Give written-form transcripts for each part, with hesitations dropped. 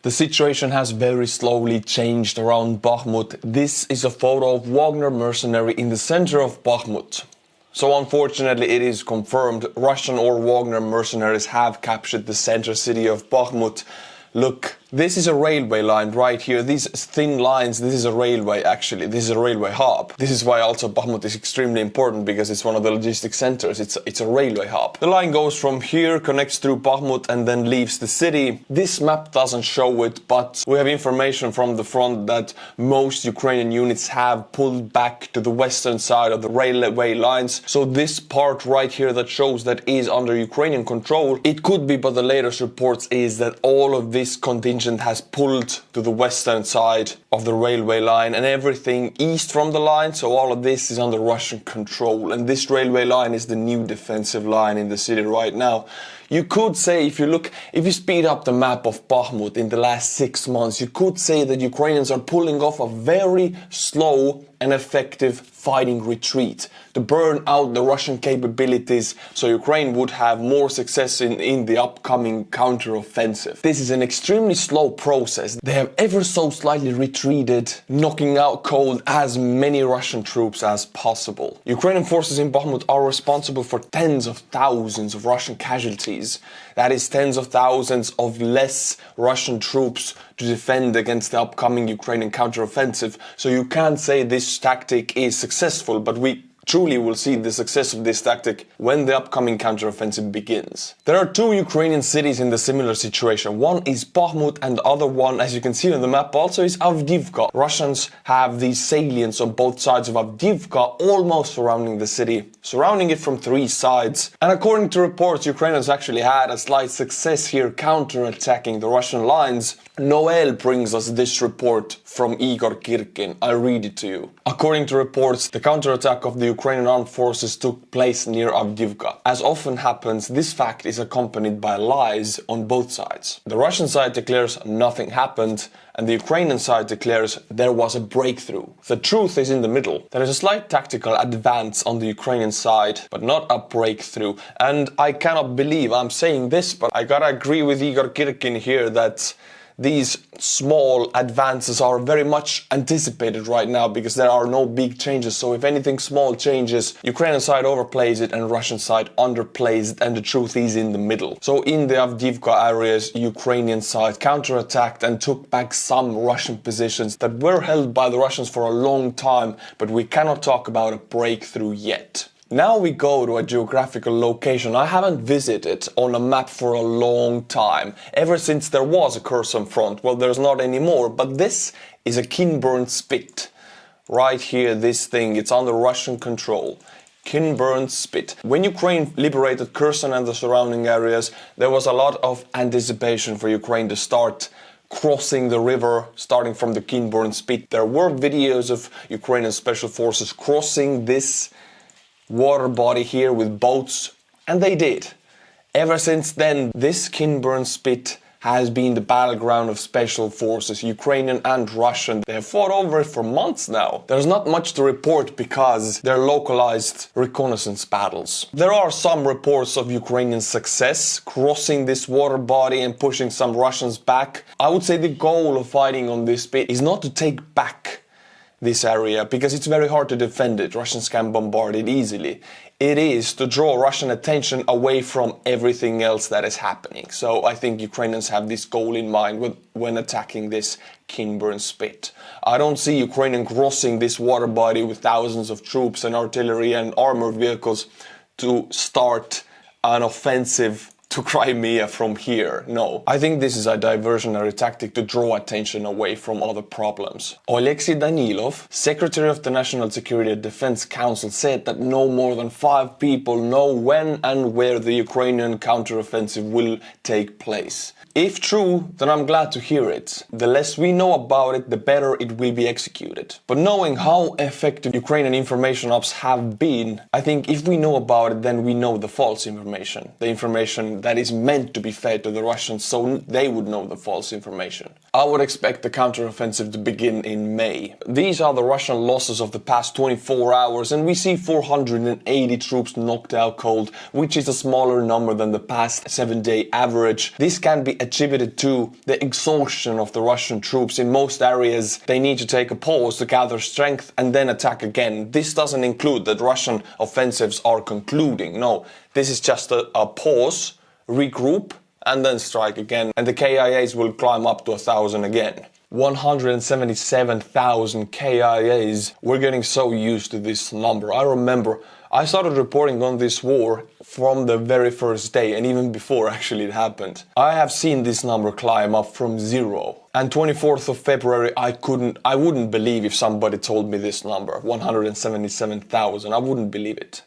The situation has very slowly changed around Bakhmut. This is a photo of Wagner mercenary in the center of Bakhmut. So unfortunately it is confirmed Russian or Wagner mercenaries have captured the center city of Bakhmut. Look, this is a railway line right here. These thin lines, this is a railway actually. This is a railway hub. This is why also Bakhmut is extremely important, because it's one of the logistic centers. It's a railway hub. The line goes from here, connects through Bakhmut and then leaves the city. This map doesn't show it, but we have information from the front that most Ukrainian units have pulled back to the western side of the railway lines. So this part right here that shows that is under Ukrainian control, it could be, but the latest reports is that all of this contingent has pulled to the western side of the railway line and everything east from the line, so all of this is under Russian control, and this railway line is the new defensive line in the city right now. You could say, if you speed up the map of Bakhmut in the last 6 months, you could say that Ukrainians are pulling off a very slow and effective fighting retreat to burn out the Russian capabilities, so Ukraine would have more success in the upcoming counteroffensive. This is an extremely slow process. They have ever so slightly retreated, knocking out cold as many Russian troops as possible. Ukrainian forces in Bakhmut are responsible for tens of thousands of Russian casualties. That is tens of thousands of less Russian troops to defend against the upcoming Ukrainian counteroffensive. So you can't say this tactic is successful, but we truly will see the success of this tactic when the upcoming counteroffensive begins. There are 2 Ukrainian cities in the similar situation. One is Bakhmut and the other one, as you can see on the map also, is Avdiivka. Russians have these salients on both sides of Avdiivka, almost surrounding the city, surrounding it from 3 sides. And according to reports, Ukrainians actually had a slight success here counter-attacking the Russian lines. Noel brings us this report from Igor Kirkin. I read it to you. According to reports, the counterattack of the Ukrainian armed forces took place near Avdiivka. As often happens, this fact is accompanied by lies on both sides. The Russian side declares nothing happened, and the Ukrainian side declares there was a breakthrough. The truth is in the middle. There is a slight tactical advance on the Ukrainian side, but not a breakthrough. And I cannot believe I'm saying this, but I gotta agree with Igor Kirkin here that these small advances are very much anticipated right now, because there are no big changes. So if anything small changes, Ukrainian side overplays it and Russian side underplays it, and the truth is in the middle. So in the Avdiivka areas, Ukrainian side counterattacked and took back some Russian positions that were held by the Russians for a long time, but we cannot talk about a breakthrough yet. Now we go to a geographical location I haven't visited on a map for a long time, ever since there was a Kherson front. Well, there's not anymore, but this is a Kinburn Spit. Right here, this thing, it's under Russian control. Kinburn Spit. When Ukraine liberated Kherson and the surrounding areas, there was a lot of anticipation for Ukraine to start crossing the river, starting from the Kinburn Spit. There were videos of Ukrainian special forces crossing this water body here with boats, and they did. Ever since then, this Kinburn Spit has been the battleground of special forces, Ukrainian and Russian. They have fought over it for months now. There's not much to report because they're localized reconnaissance battles. There are some reports of Ukrainian success crossing this water body and pushing some Russians back. I would say the goal of fighting on this spit is not to take back this area, because it's very hard to defend it. Russians can bombard it easily. It is to draw Russian attention away from everything else that is happening. So I think Ukrainians have this goal in mind when attacking this Kinburn Spit. I don't see Ukrainian crossing this water body with thousands of troops and artillery and armored vehicles to start an offensive to Crimea from here. No, I think this is a diversionary tactic to draw attention away from other problems. Alexei Danilov, Secretary of the National Security and Defense Council, said that no more than 5 people know when and where the Ukrainian counteroffensive will take place. If true, then I'm glad to hear it. The less we know about it, the better it will be executed. But knowing how effective Ukrainian information ops have been, I think if we know about it, then we know the false information. The information that is meant to be fed to the Russians, so they would know the false information. I would expect the counteroffensive to begin in May. These are the Russian losses of the past 24 hours, and we see 480 troops knocked out cold, which is a smaller number than the past 7-day average. This can be attributed to the exhaustion of the Russian troops. In most areas, they need to take a pause to gather strength and then attack again. This doesn't include that Russian offensives are concluding. No, this is just a pause, regroup, and then strike again. And the KIAs will climb up to 1,000 again. 177,000 KIAs. We're getting so used to this number. I remember I started reporting on this war from the very first day, and even before actually it happened. I have seen this number climb up from 0. And 24th of February, I wouldn't believe if somebody told me this number, 177,000. I wouldn't believe it.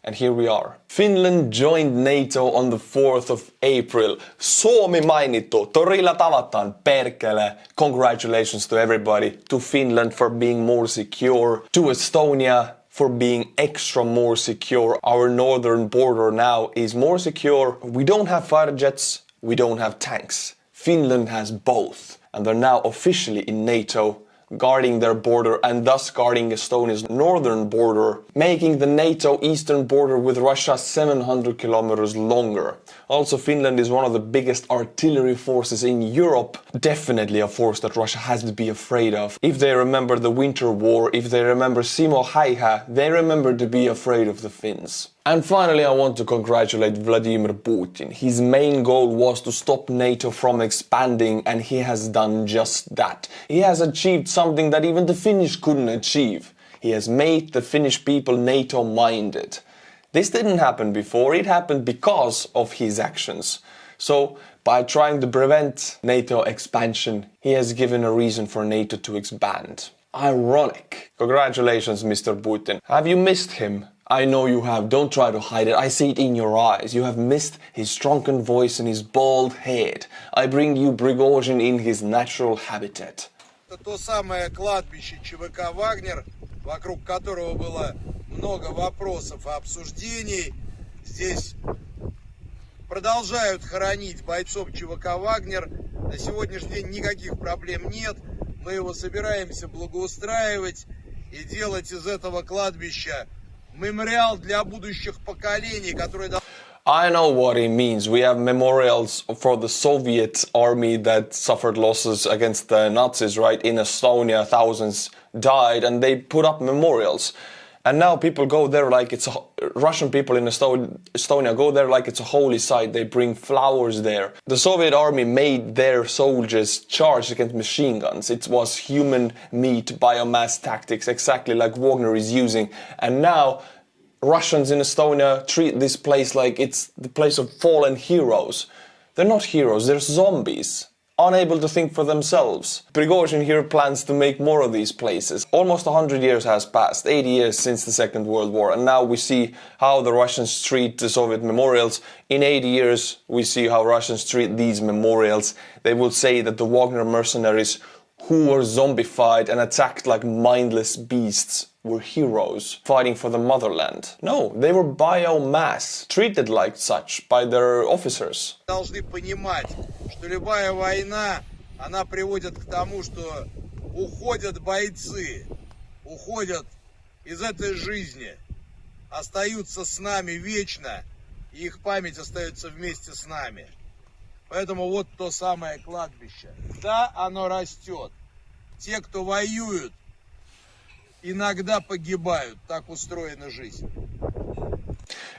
And here we are. Finland joined NATO on the 4th of April. Suomi mainittu. Torilla tavataan, perkele. Congratulations to everybody. To Finland for being more secure. To Estonia for being extra more secure. Our northern border now is more secure. We don't have fighter jets. We don't have tanks. Finland has both. And they're now officially in NATO, guarding their border and thus guarding Estonia's northern border, making the NATO eastern border with Russia 700 kilometers longer. Also, Finland is one of the biggest artillery forces in Europe. Definitely a force that Russia has to be afraid of. If they remember the Winter War, if they remember Simo Häyhä, they remember to be afraid of the Finns. And finally, I want to congratulate Vladimir Putin. His main goal was to stop NATO from expanding, and he has done just that. He has achieved something that even the Finnish couldn't achieve. He has made the Finnish people NATO-minded. This didn't happen before, it happened because of his actions. So, by trying to prevent NATO expansion, he has given a reason for NATO to expand. Ironic. Congratulations, Mr. Putin. Have you missed him? I know you have. Don't try to hide it. I see it in your eyes. You have missed his drunken voice and his bald head. I bring you Prigozhin in his natural habitat. Это то самое кладбище ЧВК «Вагнер», вокруг которого было много вопросов и обсуждений. Здесь продолжают хоронить бойцов ЧВК «Вагнер». На сегодняшний день никаких проблем нет. Мы его собираемся благоустраивать и делать из этого кладбища мемориал для будущих поколений, которые... I know what it means. We have memorials for the Soviet army that suffered losses against the Nazis, right? In Estonia, thousands died, and they put up memorials. And now people go there like it's Russian people in Estonia go there like it's a holy site. They bring flowers there. The Soviet army made their soldiers charge against machine guns. It was human meat biomass tactics, exactly like Wagner is using. And now Russians in Estonia treat this place like it's the place of fallen heroes. They're not heroes, they're zombies, unable to think for themselves. Prigozhin here plans to make more of these places. Almost 100 years has passed, 80 years since the Second World War, and now we see how the Russians treat the Soviet memorials. In 80 years, we see how Russians treat these memorials. They will say that the Wagner mercenaries who were zombified and attacked like mindless beasts were heroes fighting for the motherland. No, they were biomass, treated like such by their officers. Должны понимать, что любая война, она приводит к тому, что уходят бойцы, уходят из этой жизни, остаются с нами вечно, и их память остается вместе с нами. Поэтому вот то самое кладбище. Да, оно растет. Те, кто воюют, иногда погибают. Так устроена жизнь.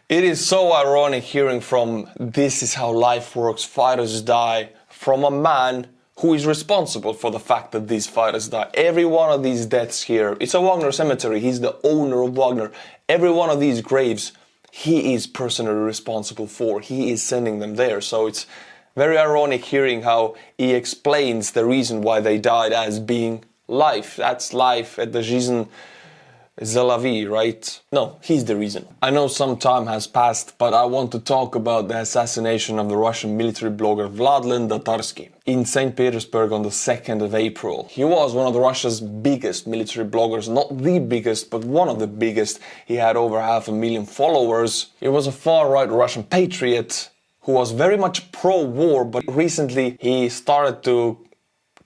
It is so ironic hearing from "this is how life works, fighters die" from a man who is responsible for the fact that these fighters die. Every one of these deaths here, it's a Wagner cemetery, he's the owner of Wagner. Every one of these graves, he is personally responsible for. He is sending them there. So it's very ironic hearing how he explains the reason why they died as being life. That's life at the жизнь c'est la vie, right? No, he's the reason. I know some time has passed, but I want to talk about the assassination of the Russian military blogger Vladlen Tatarsky in St. Petersburg on the 2nd of April. He was one of Russia's biggest military bloggers, not the biggest, but one of the biggest. He had over 500,000 followers. He was a far-right Russian patriot who was very much pro-war, but recently he started to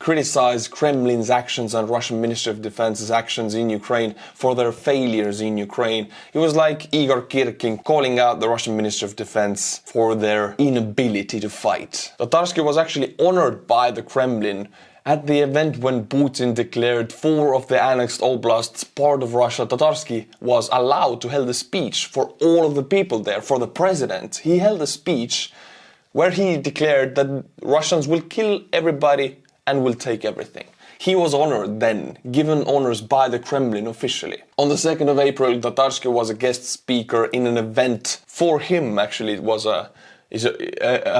criticized Kremlin's actions and Russian Ministry of Defense's actions in Ukraine for their failures in Ukraine. He was like Igor Kirkin calling out the Russian Ministry of Defense for their inability to fight. Tatarsky was actually honored by the Kremlin at the event when Putin declared 4 of the annexed oblasts part of Russia. Tatarsky was allowed to hold a speech for all of the people there, for the president. He held a speech where he declared that Russians will kill everybody and will take everything. He was honored then, given honors by the Kremlin officially. On the 2nd of April, Tatarsky was a guest speaker in an event for him. Actually, it was a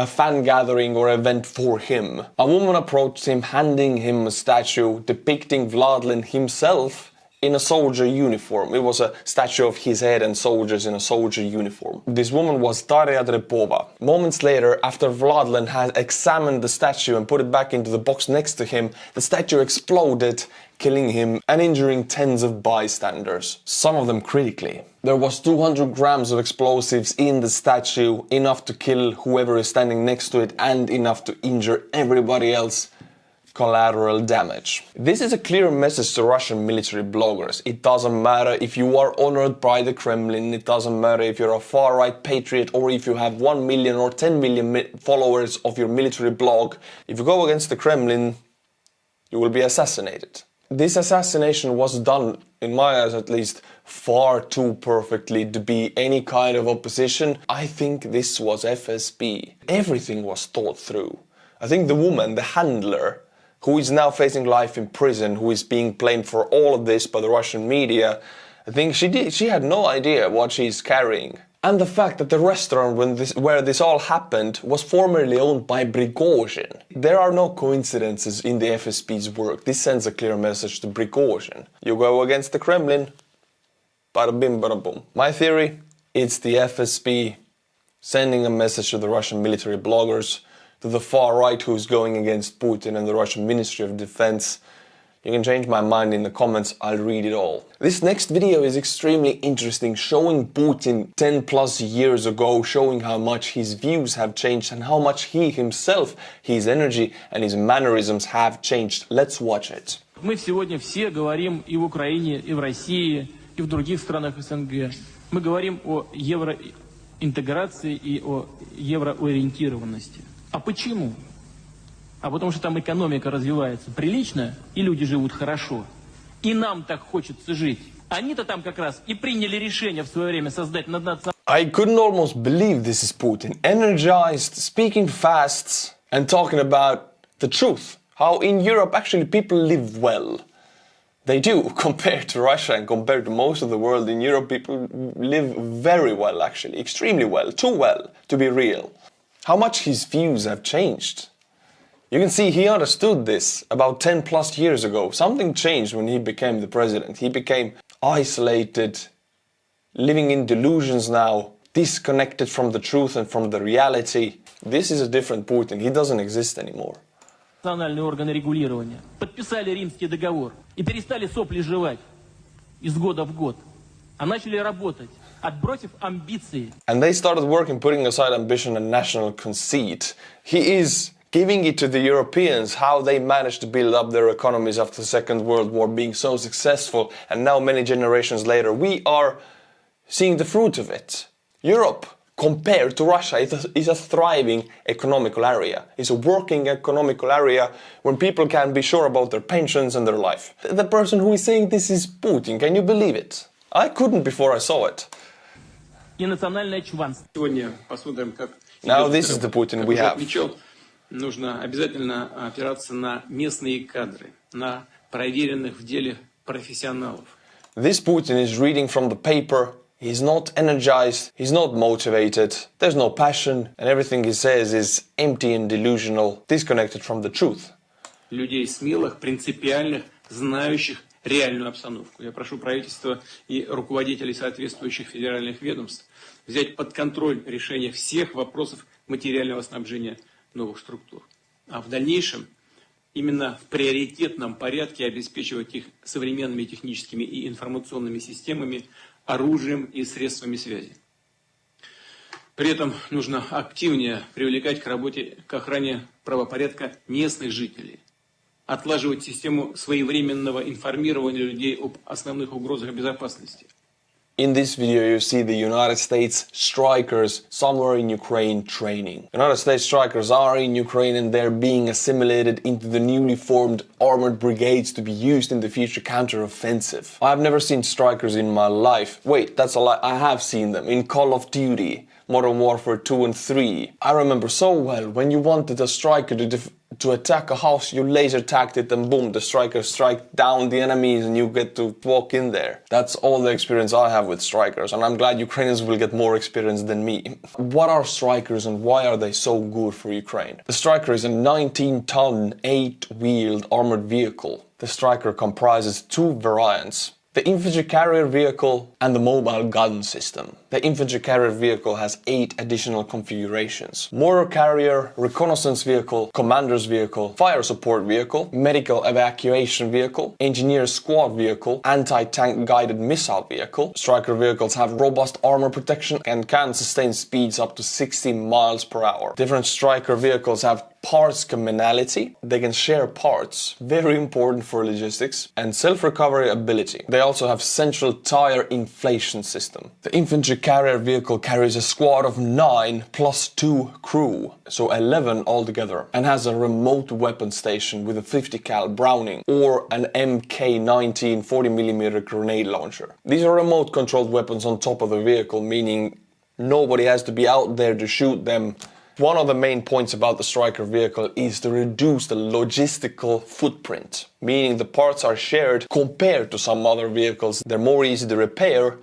fan gathering or event for him. A woman approached him, handing him a statue depicting Vladlen himself in a soldier uniform. It was a statue of his head and soldiers in a soldier uniform. This woman was Daria Drepova. Moments later, after Vladlen had examined the statue and put it back into the box next to him, the statue exploded, killing him and injuring tens of bystanders, some of them critically. There was 200 grams of explosives in the statue, enough to kill whoever is standing next to it and enough to injure everybody else. Collateral damage. This is a clear message to Russian military bloggers. It doesn't matter if you are honored by the Kremlin, it doesn't matter if you're a far-right patriot or if you have 1 million or 10 million followers of your military blog. If you go against the Kremlin, you will be assassinated. This assassination was done, in my eyes at least, far too perfectly to be any kind of opposition. I think this was FSB. Everything was thought through. I think the woman, the handler, who is now facing life in prison, who is being blamed for all of this by the Russian media, I think she had no idea what she's carrying. And the fact that the restaurant where this all happened was formerly owned by Prigozhin. There are no coincidences in the FSB's work. This sends a clear message to Prigozhin. You go against the Kremlin, bada bim bada boom. My theory, it's the FSB sending a message to the Russian military bloggers, to the far right who's going against Putin and the Russian Ministry of Defense. You can change my mind in the comments, I'll read it all. This next video is extremely interesting, showing Putin 10 plus years ago, showing how much his views have changed and how much he himself, his energy and his mannerisms have changed. Let's watch it. Мы сегодня все говорим и в Украине, и в России, и в других странах СНГ. Мы говорим о евроинтеграции и о евроориентированности. А почему? А потому что там экономика развивается прилично, и люди живут хорошо. И нам так хочется жить. Они-то там как раз и приняли решение в свое время создать наднациональную... I couldn't almost believe this is Putin. Energized, speaking fast, and talking about the truth. How in Europe actually people live well. They do, compared to Russia and compared to most of the world. In Europe people live very well actually, extremely well, too well to be real. How much his views have changed. You can see he understood this about 10 plus years ago. Something changed when he became the president. He became isolated, living in delusions now, disconnected from the truth and from the reality. This is a different Putin. He doesn't exist anymore. Национальные органы регулирования подписали Римский договор и перестали сопли жевать из года в год, а начали работать. And they started working, putting aside ambition and national conceit. He is giving it to the Europeans, how they managed to build up their economies after the Second World War, being so successful, and now many generations later, we are seeing the fruit of it. Europe, compared to Russia, is a thriving economical area. It's a working economical area where people can be sure about their pensions and their life. The person who is saying this is Putin, can you believe it? I couldn't before I saw it. Now this is the Putin we have. Нужно обязательно опираться на местные кадры, на проверенных в деле профессионалов. This Putin is reading from the paper. He's not energized, he's not motivated, there's no passion, and everything he says is empty and delusional, disconnected from the truth. Людей смелых, принципиальных, знающих реальную обстановку. Я прошу правительство и руководителей соответствующих федеральных ведомств взять под контроль решение всех вопросов материального снабжения новых структур. А в дальнейшем именно в приоритетном порядке обеспечивать их современными техническими и информационными системами, оружием и средствами связи. При этом нужно активнее привлекать к работе, к охране правопорядка местных жителей, отлаживать систему своевременного информирования людей об основных угрозах безопасности. In this video you see the United States strikers somewhere in Ukraine training. United States strikers are in Ukraine and they're being assimilated into the newly formed armored brigades to be used in the future counteroffensive. I've never seen strikers in my life. Wait, that's a lie. I have seen them in Call of Duty, Modern Warfare 2 and 3. I remember so well when you wanted a striker to attack a house, you laser tagged it and boom, the strikers strike down the enemies and you get to walk in there. That's all the experience I have with strikers, and I'm glad Ukrainians will get more experience than me. What are strikers and why are they so good for Ukraine? The striker is a 19-ton, 8-wheeled armored vehicle. The striker comprises two variants: the infantry carrier vehicle and the mobile gun system. The infantry carrier vehicle has 8 additional configurations: mortar carrier, reconnaissance vehicle, commander's vehicle, fire support vehicle, medical evacuation vehicle, engineer squad vehicle, anti-tank guided missile vehicle. Striker vehicles have robust armor protection and can sustain speeds up to 60 miles per hour. Different striker vehicles have parts commonality, they can share parts, very important for logistics, and self-recovery ability. They also have central tire inflation system. The infantry carrier vehicle carries a squad of 9 plus 2 crew, so 11 altogether, and has a remote weapon station with a 50 cal Browning or an MK19 40mm grenade launcher. These are remote controlled weapons on top of the vehicle, meaning nobody has to be out there to shoot them. One of the main points about the striker vehicle is to reduce the logistical footprint, meaning the parts are shared compared to some other vehicles. They're more easy to repair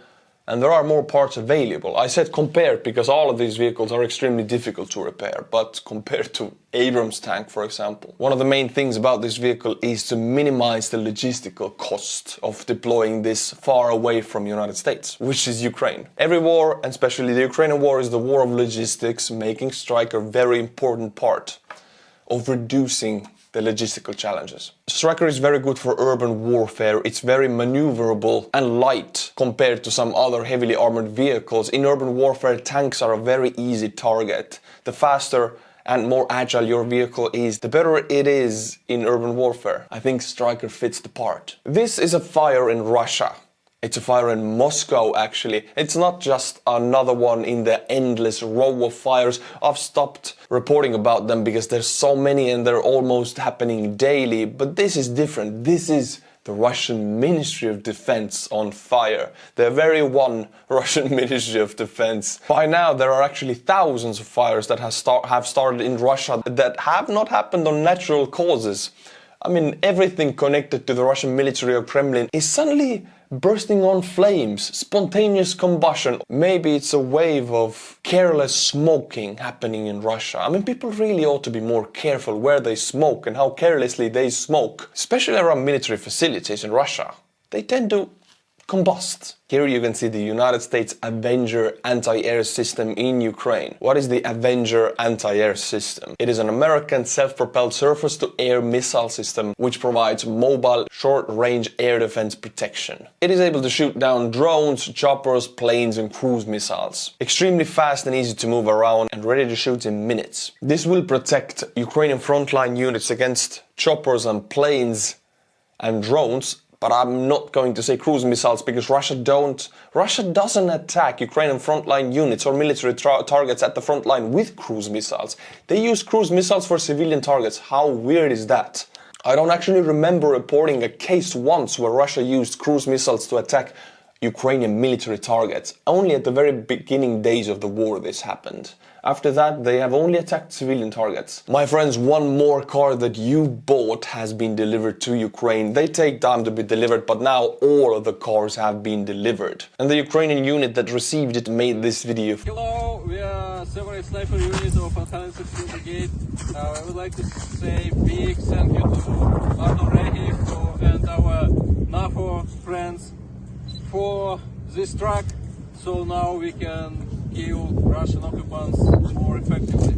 and there are more parts available. I said compared because all of these vehicles are extremely difficult to repair, but compared to Abrams tank, for example. One of the main things about this vehicle is to minimize the logistical cost of deploying this far away from the United States, which is Ukraine. Every war, and especially the Ukrainian war, is the war of logistics, making Striker a very important part of reducing the logistical challenges. Striker is very good for urban warfare. It's very maneuverable and light compared to some other heavily armored vehicles. In urban warfare, tanks are a very easy target. The faster and more agile your vehicle is, the better it is in urban warfare. I think Striker fits the part. This is a fire in Russia. It's a fire in Moscow, actually. It's not just another one in the endless row of fires. I've stopped reporting about them because there's so many and they're almost happening daily. But this is different. This is the Russian Ministry of Defense on fire. The very one Russian Ministry of Defense. By now, there are actually thousands of fires that have started in Russia that have not happened on natural causes. I mean, everything connected to the Russian military or Kremlin is suddenly bursting on flames, spontaneous combustion. Maybe it's a wave of careless smoking happening in Russia. I mean, people really ought to be more careful where they smoke and how carelessly they smoke, especially around military facilities in Russia. They tend to combust. Here you can see the United States Avenger anti-air system in Ukraine. What is the Avenger anti-air system? It is an American self-propelled surface-to-air missile system which provides mobile, short-range air defense protection. It is able to shoot down drones, choppers, planes and cruise missiles. Extremely fast and easy to move around and ready to shoot in minutes. This will protect Ukrainian frontline units against choppers and planes and drones. But I'm not going to say cruise missiles because Russia doesn't attack Ukrainian frontline units or military targets at the front line with cruise missiles. They use cruise missiles for civilian targets. How weird is that? I don't actually remember reporting a case once where Russia used cruise missiles to attack Ukrainian military targets. Only at the very beginning days of the war this happened. After that, they have only attacked civilian targets. My friends, one more car that you bought has been delivered to Ukraine. They take time to be delivered, but now all of the cars have been delivered. And the Ukrainian unit that received it made this video. Hello, we are several sniper units of Offensive Brigade. I would like to say big thank you to Artur, Rehi and our NAFO friends for this truck. So now we can kill Russian occupants more effectively.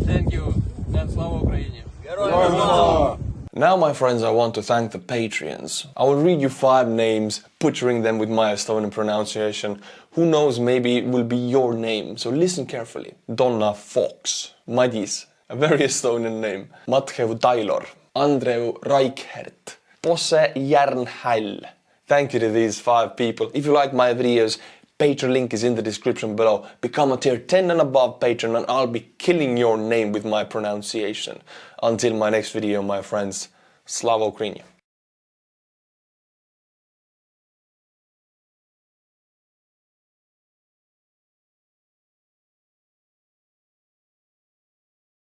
Thank you, and Slava Ukraini. Yaroslav! Now, my friends, I want to thank the Patreons. I will read you 5 names, butchering them with my Estonian pronunciation. Who knows, maybe it will be your name, so listen carefully. Donna Fox, Madis, a very Estonian name. Matthew Taylor, Andreu Reichert, Posse Järnhäll. Thank you to these 5 people. If you like my videos, Patreon link is in the description below. Become a tier 10 and above patron and I'll be killing your name with my pronunciation. Until my next video, my friends, Slava Ukraini.